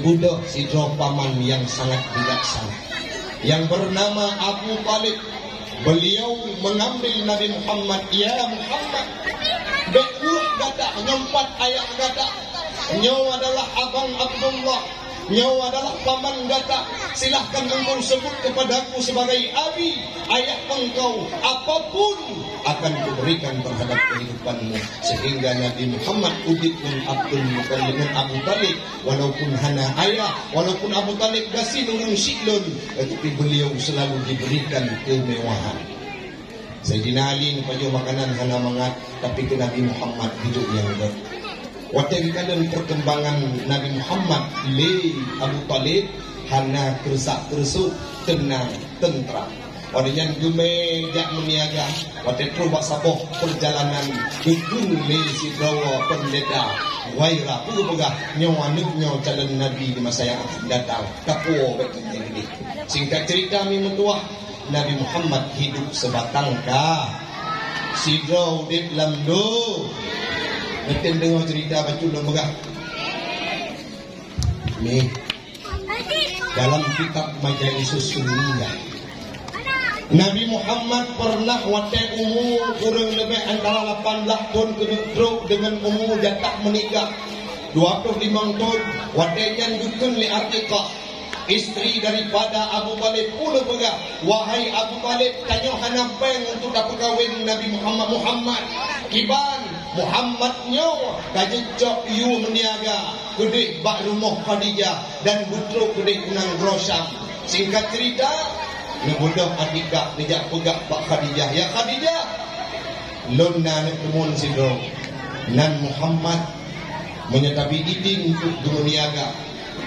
Nebudah sidro paman yang sangat bijaksana yang bernama Abu Talib. Beliau mengambil Nabi Muhammad. Ya Muhammad, beruh gada nyempat ayat gada. Nyau adalah abang Abdullah, nyau adalah paman gada. Silahkan engkau sebut kepadaku sebagai abi, ayah engkau. Apapun akan kuberikan terhadap kehidupanmu. Sehingga Nabi Muhammad udit dengan Abu Talib, walaupun hana ayah, walaupun Abu Talib gasih dengan syiklun, tetapi beliau selalu diberikan kemewahan. Sayyidina Ali ni pajo makanan hana mangat, tapi ke Nabi Muhammad hidup yang ber. Waktu dalam perkembangan Nabi Muhammad le Abu Talib hana kersak-kersuk, tenang, tentram. Orang jume jak meniaga, waktu itu buat saboh perjalanan gedung le si Dawa pendeta Waira tu pegah nyawa nyawa calon Nabi di masa yang akan datang. Kapo begini ini. Singkat cerita mi mentua Nabi Muhammad hidup sebatang ka. Si Dawa di dalam do. Nanti dengar cerita baca dalam pegah. Ni dalam kitab Majalisus Sunnah, Nabi Muhammad pernah watai umur kurang lebih antara 18 tahun keduduk dengan umur jatah menikah 25 tahun. Watainya dukun li Artiqah, isteri daripada Abu Talib. Pula pegah, wahai Abu Talib, tanya hanapeng untuk dapat kahwin Nabi Muhammad. Kiban Muhammadnya kajecok yu meniaga kedek bak rumah Khadijah dan butruk kedek unang Rosyam. Singkat cerita, nebudah adikak dijak pegak Pak Khadijah. Ya Khadijah, lon na kemun sidro nan Muhammad menyatapi idin untuk dumeniaga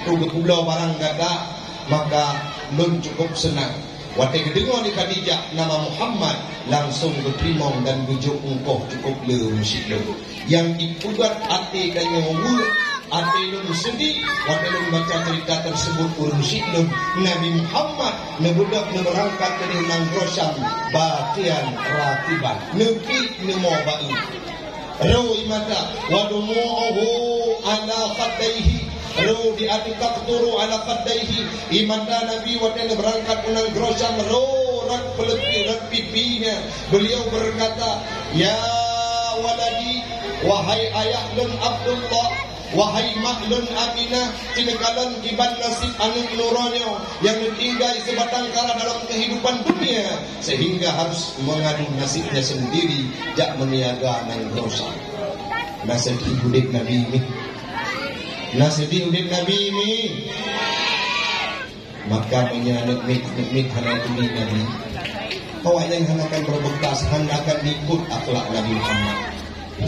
tu ke pulau barang gada, maka lon cukup senang. Waktu kedengar di Khadijah nama Muhammad, langsung berterima dan bujuk engkau cukup le musyidu. Yang dipugat hati dan nyawa hati lun sedih. Waktu lun baca cerita tersebut musyidu, Nabi Muhammad nebudak berangkat dari Nang Rosyam bakian ratiban nepi nemo ba'u rawi mata wadumu'uhu ala khaddaihi rawi diatikak turu ala khaddaihi. Imanda Nabi waktu berangkat Nang Rosyam rat pipinya. Beliau berkata, ya waladi, wahai ayah lun Abdullah, wahai mak lun Aminah, tinekalan kiban nasib anu nuranyo yang tinggal sebatang kara dalam kehidupan dunia, sehingga harus mengadu nasibnya sendiri jak meniaga Nang Rosyam. Nasib hidup Nabi ini, nasib hidup Nabi ini. Maka nikmat hana tuli Nabi. Awak yang hendakan berbekas, hendakan ikut akhlak Nabi Muhammad,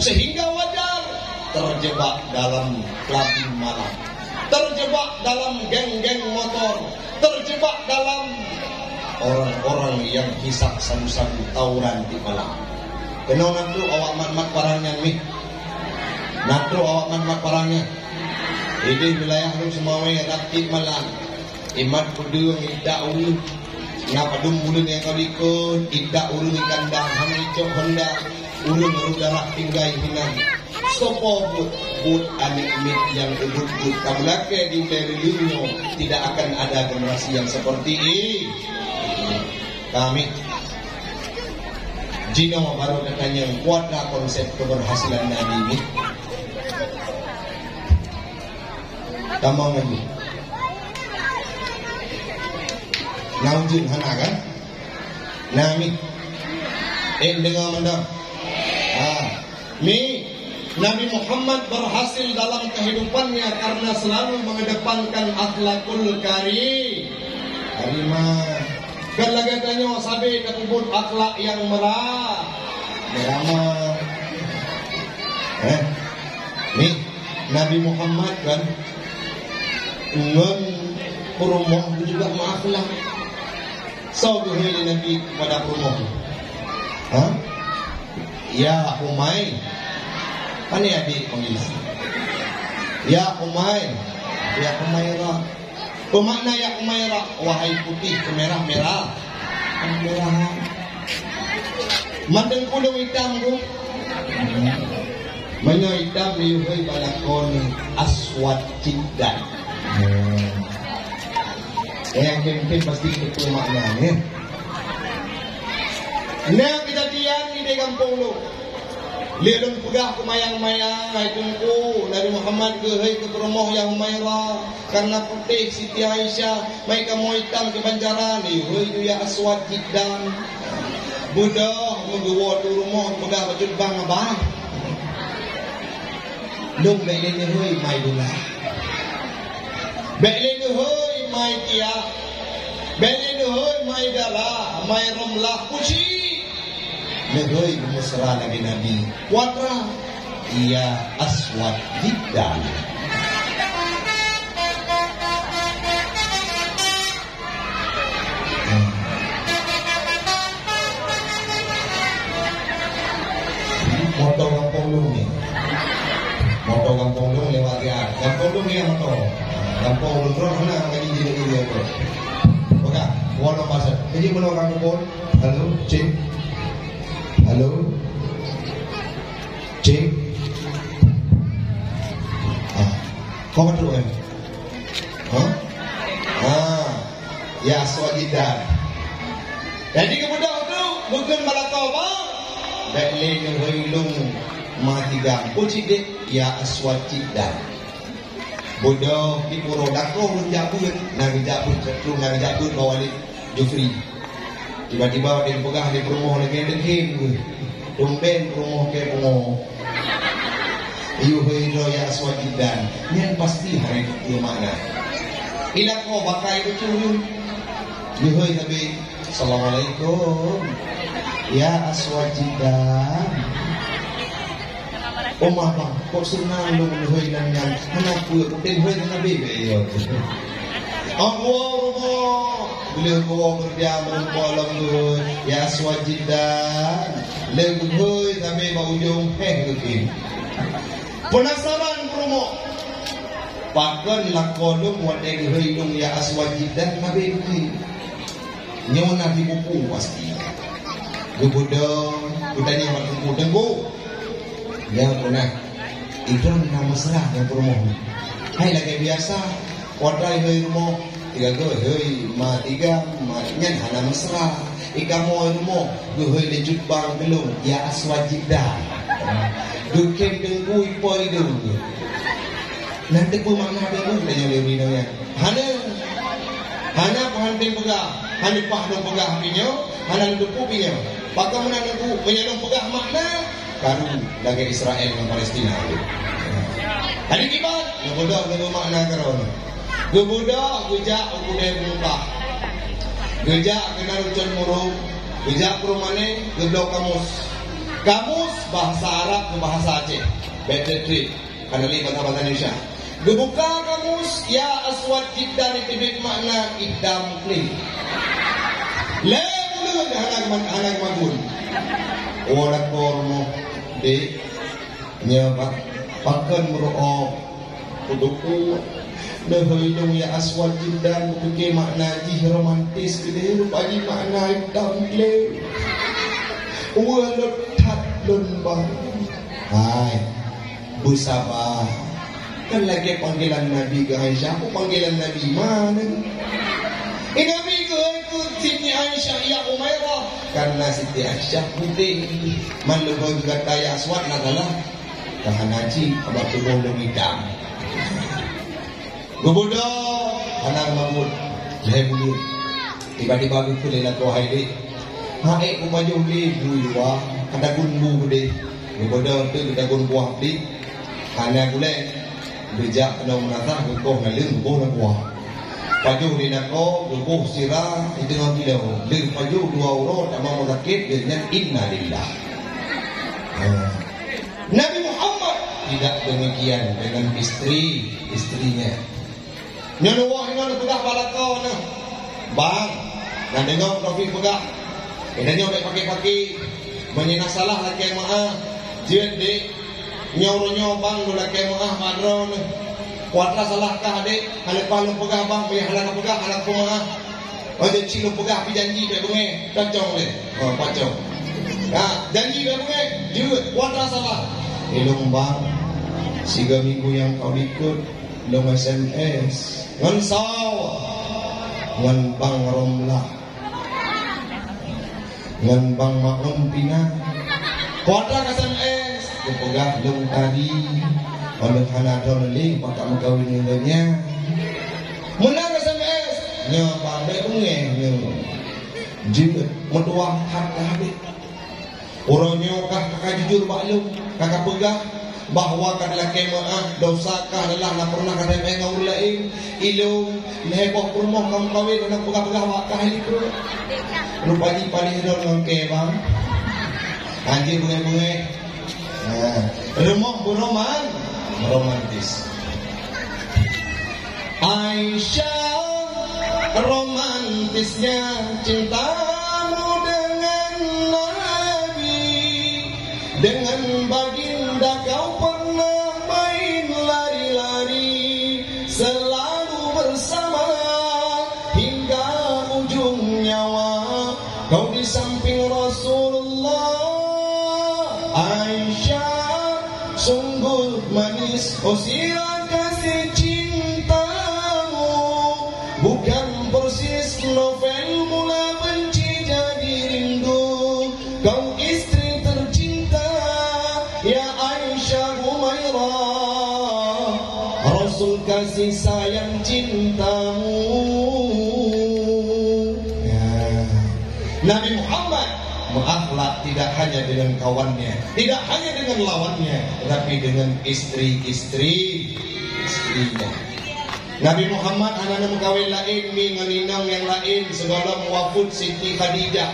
sehingga wajar terjebak dalam kelabing malam, terjebak dalam geng-geng motor, terjebak dalam orang-orang yang hisap sabu-sabu tawuran di malam. Kenal nanti awak mat-mat parangnya nih, nanti awak mat-mat parangnya. Ini wilayah lu semua rakit malam. Imat kudu tidak ulun, ngapa dum ulun yang kau ikut, tidak ulun ikan dah, hanya icok honda, ulun darah tinggai hinan. Sopo but anik mit yang but kamu laki di dunia, tidak akan ada generasi yang seperti ini. Kami jika baru katanya kuatlah konsep keberhasilan Nabi ini. Tamang lagi. Naujun hana kan? Nami dengar mandang. Ni Nabi Muhammad berhasil dalam kehidupannya karena selalu mengedepankan akhlakul karimah. Kan lagi tanya sabi ketubut akhlak yang merah. Beramah. Ni Nabi Muhammad kan rumah juga maaflah. So duhili Nabi kepada rumah. Ya Umay, mana adik panggilan? Ya Umay, ya Umairah. Pemakna ya Umairah, wahai putih kemerah-merah, kemerahan. Mandeng kuda hitam tu. Mana hitam liuhai balakon aswad jiddan. Yang kempen pasti itu maknanya. Nah kejadian di kampung lu. Lihat pegah kemayang-mayang hai tungku Nabi Muhammad ke hai ke rumah yang Humairah karena putih Siti Aisyah mai kamu hitam ke banjaran hai tu ya aswad jiddan budak menggawa tu rumah pegah baju bang abang dong baik ni hai mai dula baik ni hai mai tia baik ni hai mai dala mai romlah puji Negoi mesra lagi Nabi Watra ia aswad jiddan Motor kampung lu ni Motor kampung lu lewat dia Kampung lu ni yang motor Kampung lu terus mana lagi jadi dia tu Oke, warna pasal jadi mana orang kampung halo cik halo, cik. Kau betul kan? Ya aswad jiddan. Jadi kemudian tu bukan malakau bang. Baiklah ngerilung mati gampu cik ya aswad jiddan. Bodoh di puro dakro menjabut, nak jabut bawa ni Jufri. Tiba-tiba dia pegang di rumah lagi dengkin tumben rumah ke rumah iu hido ya aswad jiddan yang pasti hari itu mana ilah kau bakai itu iu hoi Nabi Assalamualaikum ya aswad jiddan Omah bang kok senang lu hoi dan yang kenapa kutin hoi Nabi Allah beliau kau kerja menolong lu ya aswad jiddan leguhoi tapi bau ujung begini penasaran promo pakan lakolum wadeng hidung ya aswad jiddan nabi begini nyona di buku pasti gebodong kutanya bertemu tenggu yang pernah itu nama serah yang promo hai lagi biasa wadai hoi rumah tiga hoi ma tiga ma nyan hana mesra ikamu rumah hoi lejut bang belum ya aswad jiddan dukem tengku ipoi dulu nanti pun makna dulu tanya lebih dulu hana pengantin pegah hana pah dong pegah pinyo hana dupu pinyo pakai mana dupu penyelong pegah makna karu lagi Israel dengan Palestina hari kibat bodoh dengan makna karon Gebudak, gejak, ukudai muka Gejak, kena rucun murung Gejak perumane, geblok kamus bahasa Arab ke bahasa Aceh Better trip Kanali bahasa Indonesia Gebuka kamus, ya aswad jiddan itibit makna idam kling Lebulut, anak magun Orang kormo Di Nyebat Pakan meru'ok Kuduku Dahulu ya aswad jiddan Bukan makna jih romantis Kedai rupanya makna hitam kling Walut tat lembang Hai Bersabar Kan lagi panggilan Nabi ke Aisyah Apa panggilan Nabi mana Nabi ke Siti Aisyah ya Humairah Karena Siti Aisyah putih Maluhau juga ya aswad nagalah Tahan haji Abang tubuh belum hitam Gebudak anak mamut Lahir mulut Tiba-tiba aku lelah kau haidi Haik ku baju beli Dua Ada gunbu beli Gebudak tu kita gun buah beli Hanya gulai Bijak kena menatah Gukuh nalin Gukuh nak buah Paju di nako Gukuh sirah Itu nak gila Lir paju 2 euro Tak mau sakit Dengan inna lillah Nabi Muhammad tidak demikian dengan istrinya Nyono wah nyono pegah balakau na. Bang, nak dengar Taufik pegah. Kedanya baik pakai menyinah salah laki maah. Jiat dek nyono bang lu laki maah padron. Kuatra salah kah dek? Halek palu pegah bang punya halang pegah anak maah. Oh dia cilu pegah pi janji dak bunge. Kacau le. Oh kacau. Nah, janji dak bunge. Jiat kuatra salah. Ilung bang. 3 minggu yang kau ikut long SMS ngan saw ngan bang romla ngan bang maklum pina kuadra SMS kepegah long tadi oleh hanadon li pakak mengkawin nilainya menang SMS nya pandai ungenya jika mendoa harta habis orangnya kakak jujur maklum kakak pegah bahawa kadang kemaah dosakah adalah nak pernah kadang ngau lain ilung heboh rumah kamu kawin nak pegah-pegah wakah itu rupanya paling don ngke bang anjir bunga-bunga rumah beroman romantis Aisyah romantisnya cintamu dengan Nabi dengan baginda kau pernah main lari-lari selalu bersama hingga ujung nyawa kau di samping Rasulullah Aisyah sungguh manis sirah kasih cintamu bukan persis novel mula benci jadi rindu kau istri tercinta ya Aisyah Humairah Rasul kasih sayang cintamu ya. Nabi Muhammad berakhlak tidak hanya dengan kawannya, tidak hanya dengan lawannya, tetapi dengan istrinya. Nabi Muhammad anak mengkawin lain, menginang yang lain, segala wafud Siti Khadijah.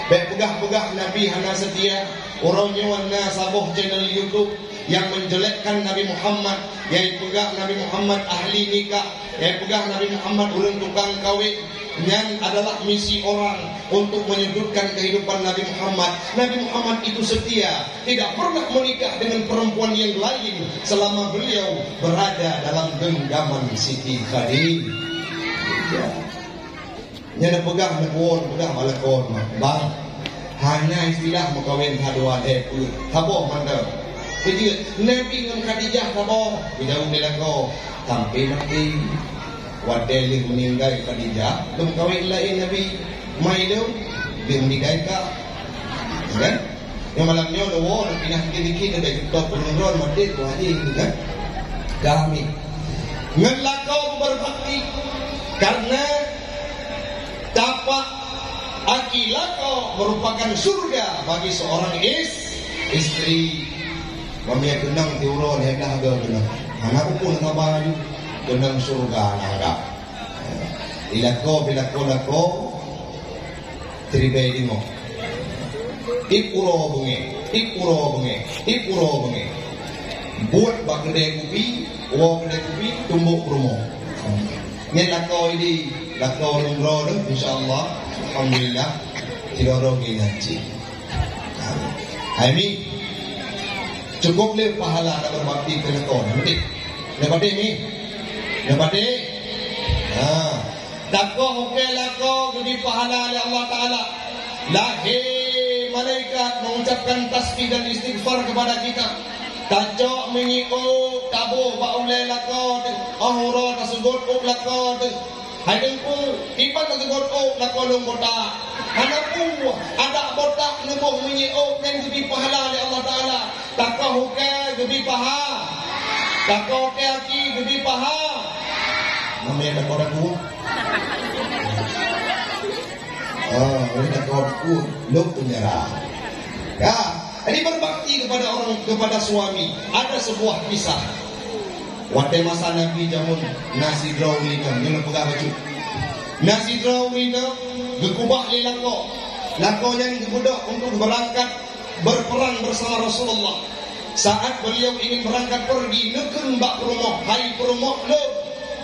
Baik pegah-pegah Nabi hana setia, orangnya warna sabuh channel YouTube yang menjelekkan Nabi Muhammad, yang pegah Nabi Muhammad ahli nikah, yang pegah Nabi Muhammad urang tukang kawin. Yang adalah misi orang untuk menyudutkan kehidupan Nabi Muhammad. Nabi Muhammad itu setia, tidak pernah menikah dengan perempuan yang lain selama beliau berada dalam genggaman Siti Khadijah. Yang pegang nekon, pegang malakon, bang. Hanya istilah mengkawin hadwa pun. Taboh mandar. Jadi Nabi dengan Khadijah taboh, bidau belako, sampai nanti. Wadai yang meninggal Khadijah, belum kawin lain Nabi Maido, dia meninggal kah? Kan? Yang malamnya doa, pindah dikit-dikit ada kita penurun mati tu haji itu kan? Kami ngelakau berbakti karena tapak akilakau merupakan surga bagi seorang istri. Mami kenang diurun hendak agak kenang. Anakku pun kabar dengan surga naga. Ilako tribai dimo. Ipuro bunge. Buat bagede kupi, tumbuk rumo. Ngelako ini lako lumro insyaallah alhamdulillah tidoro ngaji. Ini cukup le pahala nak berbakti ke lekon. Lepas ni dapat ni dakwah okey lako jadi pahala oleh Allah Ta'ala lahir malaikat mengucapkan tasbih dan istighfar kepada kita tajak mengiuk tabuh ba'ulai lako ahura tersebut lako hadeng pun ipan tersebut lako lung botak anak pun ada botak nubuh mengiuk dan jadi pahala oleh Allah Ta'ala dakwah okey jadi pahala dakwah okey aki jadi pahala namanya tak orang tua. Ini tak orang tua, luk penyerah. Ya, ini berbakti kepada suami. Ada sebuah kisah. Waktu masa Nabi jamun nasi drawing ni pegang baju. Nasi drawing gekubah li lako. Lako yang dibudak untuk berangkat berperang bersama Rasulullah. Saat beliau ingin berangkat pergi nekun bak rumah, hai rumah lo.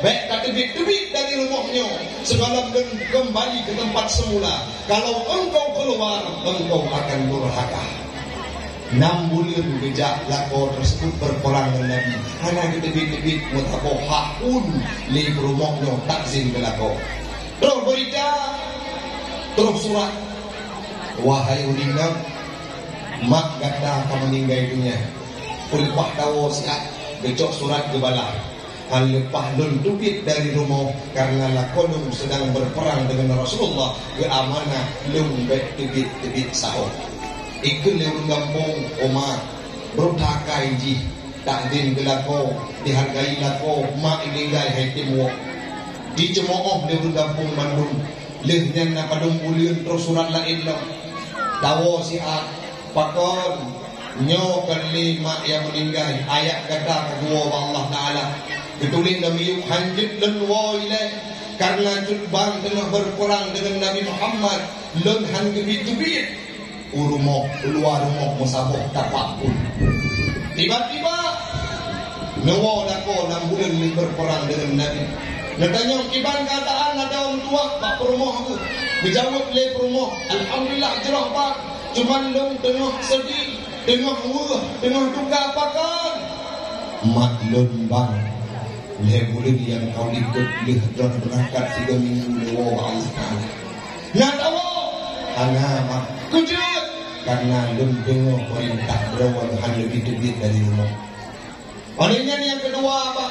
Baik tak tebik-tebik dari rumahnya sebelum kembali ke tempat semula. Kalau engkau keluar, engkau akan durhaka. 6 bulan bejak lako tersebut berperang dengan Nabi. Hanya tebik-tebik mutapo hakun li rumahnya takzim ke lako. Terus berita, terus surat. Wahai udina, mak gata akan meninggal dunia. Ulpah tahu siap, becok surat ke balah. hal lepas lun tubit dari rumah karena lakonum sedang berperang dengan Rasulullah ke amanah lun baik tubit sahur ikut lewat kampung Omar berutakai ji takdim gelako dihargai lako mak ilinggai haitim wak dicemooh lewat kampung Bandung lehnya na padung uliun terus surat lain lah tawo si A pakon nyo kali mak yang meninggal ayat kata kedua Allah Ta'ala ditulis Nabi hanjit dan wailai karena Jutbang tengah berperang dengan Nabi Muhammad lun hangebit-gebit urumok keluar rumah musabok tapak pun tiba-tiba nawa dako 6 bulan ni berperang dengan Nabi natanya kiban kataan ada orang tua pak perumah tu dijawab le perumah alhamdulillah jerah pak cuman lun tengah sedih tengah murah tengah duka apakan mak lun bang le bulan yang kau ikut leh dan berangkat 3 minggu lewa Allah Ta'ala nak tahu hana mak kujut karena lun tengah perintah berawan hanya lebih dari rumah palingnya yang kedua apa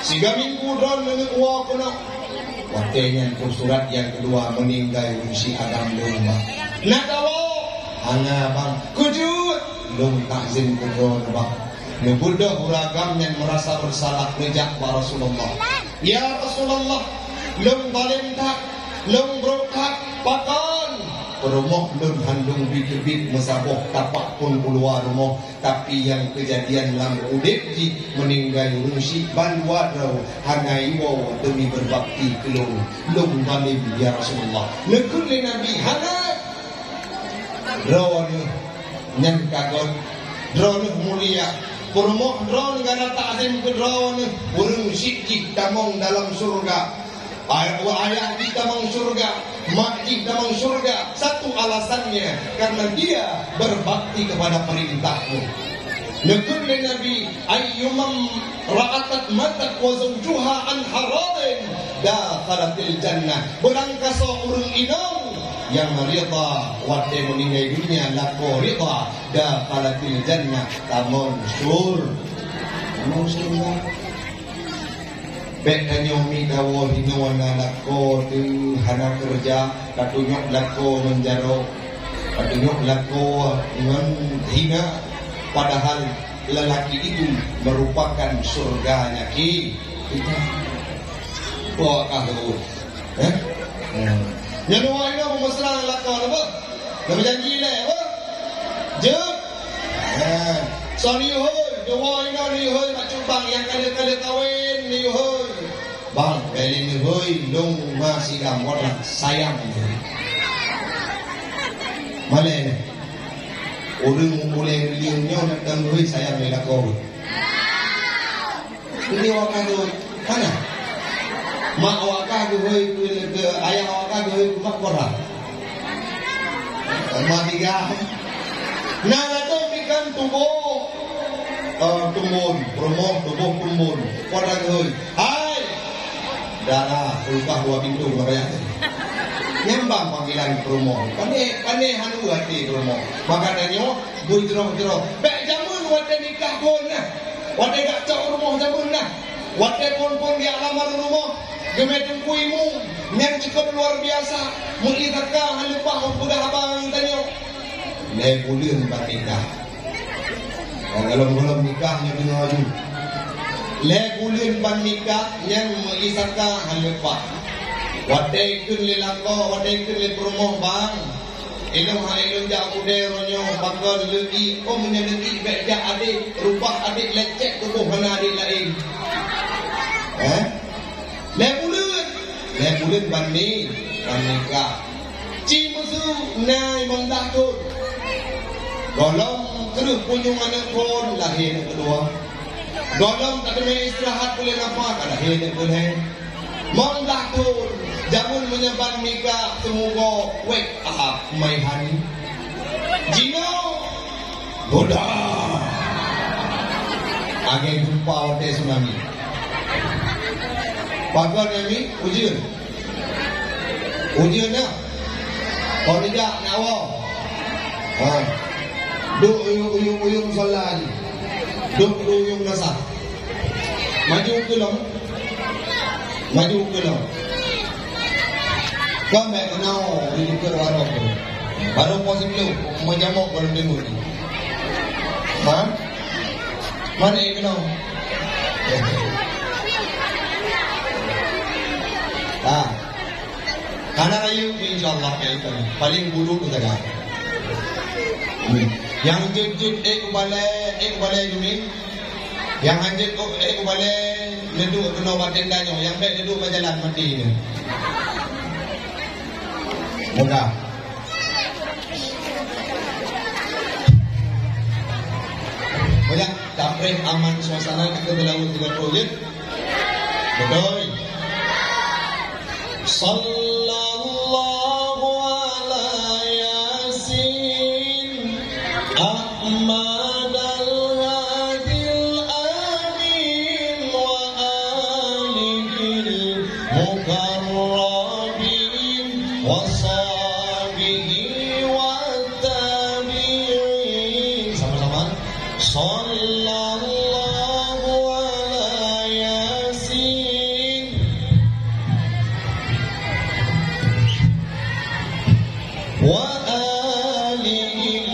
3 minggu dan dengan uang kena waktunya itu surat yang kedua meninggal si Adam domba nak tahu hana bang kujut lung takzim kubur bang Nebudah uragam yang merasa bersalah ngejak wa Rasulullah ya Rasulullah lung balim tak lung berkat pakan rumah lun handung bit-bit mesaboh tapak pun keluar rumah tapi yang kejadian lam udip ji meninggal rusi ban wadrau hangai waw demi berbakti ke lung balim ya Rasulullah nekun le Nabi hanai drone nyen kagon drone mulia Purmoh drone negara takzim ke drone burung sikik tamong dalam surga ayah di tamong surga mak di tamong surga satu alasannya karena dia berbakti kepada perintahmu nekun le Nabi ayyumam ra'atat matak wa zawjuha an haradin dakhalatil jannah berangkasa urung inong yang rida wadai meninggal dunia lako rida dakhalatil jannah tamon surga bek kanyomi dawo hinawana lako tu hana kerja katunyok lako menjaro katunyok lako hina padahal lelaki itu merupakan surganya kita bawa kahur yang dua ini memasrah lakon apa? Nama janji lah apa? Jep. Sorry hoi, dua ini hoi mak cubang yang kali-kali kahwin ni hoi. Bang, kali ni hoi dong masih gambar lah sayang ni. Mana ni? Orang boleh liungnya nak tang hoi sayang ni lakon. Ini wakah hoi, mana? Mak awak ke ayah awak ke mak korang mak tiga nah itu ikan tubuh tumbun promoh tubuh tumbun korang ke hai darah lupa 2 pintu berbayar nyambang panggilan promoh pandai hanu hati promoh maka tanya gue jerok baik jamun wadah nikah pun lah wadah gak cak rumah jamun lah wadah pun di alamat rumah gemetung kuimu yang cukup luar biasa mengikatkan halepah budak abang tanya le bulan nikah kalau nikahnya dengan aju le bulan nikah yang mengikatkan halepah wadai kun le langko wadai kun le perumoh bang ilmu ilmu jak budai ronyo bakal legi menyelegi baik jak adik rubah adik lecek tubuh mana adik lain Lebulan bani nikah ci musuh nai mengtakut golong terus punyung anak pun lahir yang kedua golong tak ada istirahat boleh apa lahir yang boleh mengtakut jamun menyebar nikah semoga wake up my honey jino goda agen jumpa wadai tsunami pagar ni ujian dah kalau tidak nyawa duk uyung salah duk uyung nasah Maju ke long. Maju ke long. Kau mek kenal di ke warung tu. Baru pos belum menjamuk baru tengok ni. Ha? Mana yang kenal? Ah. Anak rayu insya-Allah kita paling bulu tu saja. Yang jujur balai ni. Yang anjir balai leduk kena batendanya, yang baik leduk berjalan mati ni. Mudah. Banyak tamrin aman suasana kita berlalu 30 je. Betul. Sallallahu ala Yasin Ahmad al-Hadil Amin wa alihil mukarrabin wa sahbihi wa tabi'in. Sama-sama. Sallallahu ala Yasin wa alihil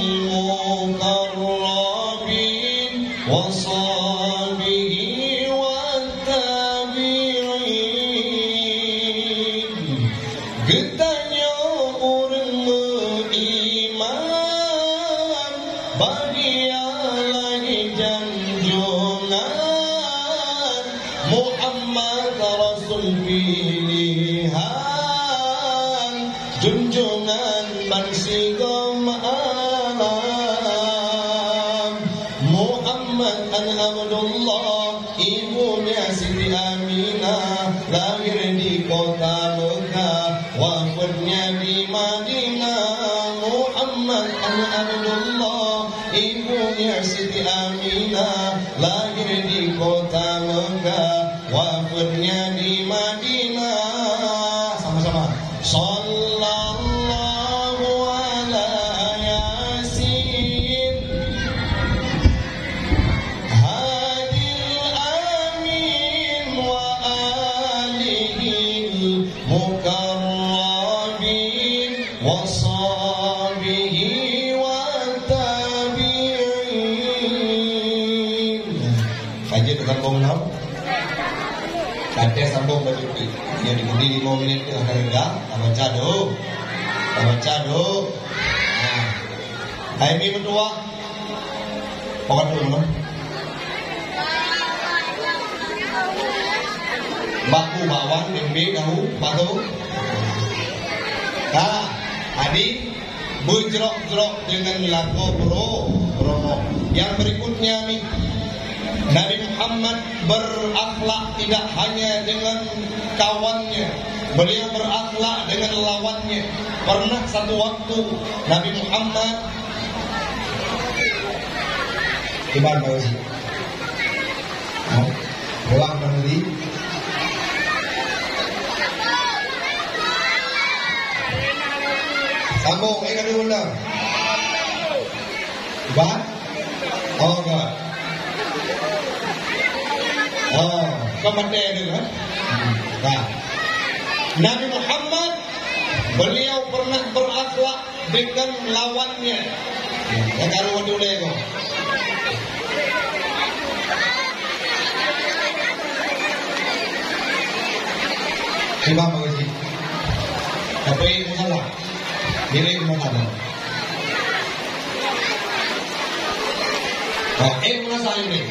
mukarrabin wa sahbihi wa tabi'in. Getanya orang beriman bahagialah junjungan Muhammad Rasul pilihan, junjungan bansigom alam. Muhammad an Abdullah, ibunya Siti Aminah, lahir di kota Mekah, wafatnya di Madinah. Muhammad an Abdullah, ibunya Siti Aminah, lahir di kota Mekah, wafatnya di Madinah. Sama-sama. Sallallahu ala Yasin Hadil Amin wa alihil mukarrabin wa sahbihi wa tabi'in. Kaji tersambung now. Kata sambung baju tu. Yang diberi 5 minit tu akan rendah. Tak baca dulu. Tak baca dulu. Hai mi mentua. Pakat dulu mana? Baku bawan nembe tahu batu. Dah, adik berjerok-jerok dengan lagu promo. Yang berikutnya ni, Nabi Muhammad berakhlak tidak hanya dengan kawannya, beliau berakhlak dengan lawannya. Pernah satu waktu Nabi Muhammad Iban Bausi pulang dari sambung ikan dulu dah. Iban? Oh enggak. Oh, kemana dulu? Nah, Nabi Muhammad beliau pernah berakhlak dengan lawannya. Yang karuan dulu itu. Siapa begitu? Apa yang salah? Diri mana? Oh, mana saya ini?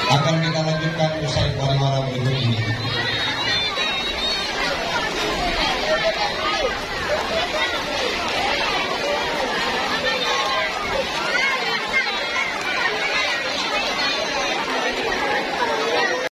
Akan kita lanjutkan usai pariwara berikut ini.